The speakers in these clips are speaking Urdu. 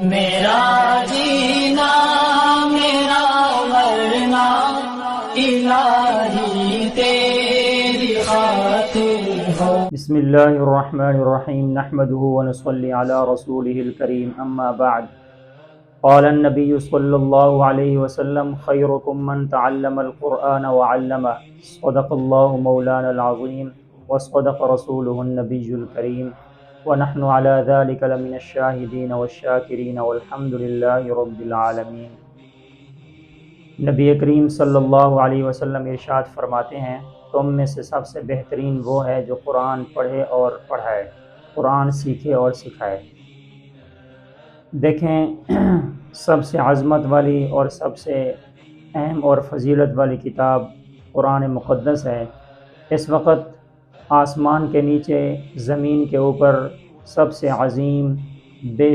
میرا جینا میرا مرنا الہی تیری خاطر ہو۔ بسم اللہ الرحمن الرحیم نحمده ونصلی علی رسوله الکریم اما بعد قال النبی صلی اللہ علیہ وسلم خیرکم من تعلم القرآن وعلمه صدق اللہ مولانا العظیم وصدق رسوله النبی الکریم ونحن على ذلك لمن الشاہدین والشاکرین والحمد للہ رب العالمین۔ نبی کریم صلی اللہ علیہ وسلم ارشاد فرماتے ہیں، تم میں سے سب سے بہترین وہ ہے جو قرآن پڑھے اور پڑھائے، قرآن سیکھے اور سکھائے۔ دیکھیں، سب سے عظمت والی اور سب سے اہم اور فضیلت والی کتاب قرآن مقدس ہے۔ اس وقت آسمان کے نیچے، زمین کے اوپر سب سے عظیم، بے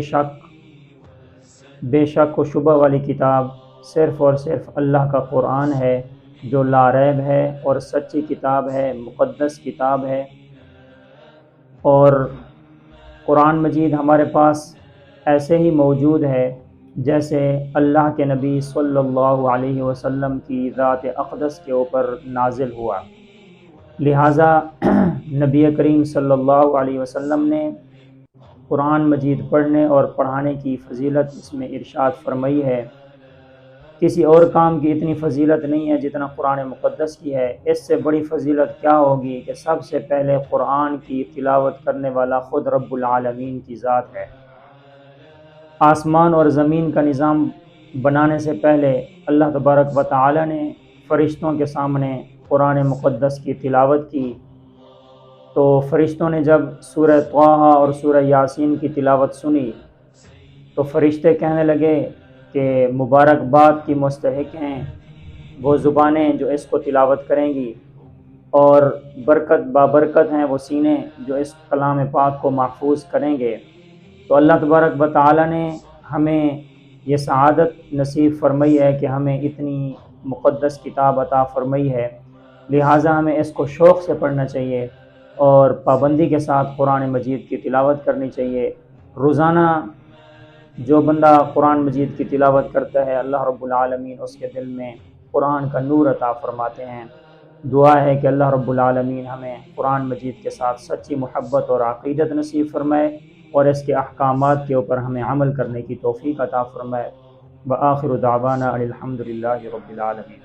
شک و شبہ والی کتاب صرف اور صرف اللہ کا قرآن ہے، جو لا ریب ہے اور سچی کتاب ہے، مقدس کتاب ہے۔ اور قرآن مجید ہمارے پاس ایسے ہی موجود ہے جیسے اللہ کے نبی صلی اللہ علیہ وسلم کی ذات اقدس کے اوپر نازل ہوا۔ لہٰذا نبی کریم صلی اللہ علیہ وسلم نے قرآن مجید پڑھنے اور پڑھانے کی فضیلت اس میں ارشاد فرمائی ہے۔ کسی اور کام کی اتنی فضیلت نہیں ہے جتنا قرآن مقدس کی ہے۔ اس سے بڑی فضیلت کیا ہوگی کہ سب سے پہلے قرآن کی تلاوت کرنے والا خود رب العالمین کی ذات ہے۔ آسمان اور زمین کا نظام بنانے سے پہلے اللہ تبارک و تعالی نے فرشتوں کے سامنے قرآن مقدس کی تلاوت کی، تو فرشتوں نے جب سورہ طٰہٰ اور سورہ یاسین کی تلاوت سنی تو فرشتے کہنے لگے کہ مبارکباد کی مستحق ہیں وہ زبانیں جو اس کو تلاوت کریں گی، اور برکت بابرکت ہیں وہ سینے جو اس کلام پاک کو محفوظ کریں گے۔ تو اللہ تبارک و تعالی نے ہمیں یہ سعادت نصیب فرمائی ہے کہ ہمیں اتنی مقدس کتاب عطا فرمائی ہے، لہٰذا ہمیں اس کو شوق سے پڑھنا چاہیے اور پابندی کے ساتھ قرآن مجید کی تلاوت کرنی چاہیے۔ روزانہ جو بندہ قرآن مجید کی تلاوت کرتا ہے، اللہ رب العالمین اس کے دل میں قرآن کا نور عطا فرماتے ہیں۔ دعا ہے کہ اللہ رب العالمین ہمیں قرآن مجید کے ساتھ سچی محبت اور عقیدت نصیب فرمائے اور اس کے احکامات کے اوپر ہمیں عمل کرنے کی توفیق عطا فرمائے۔ وآخر دعوانا الحمد للہ رب العالمین۔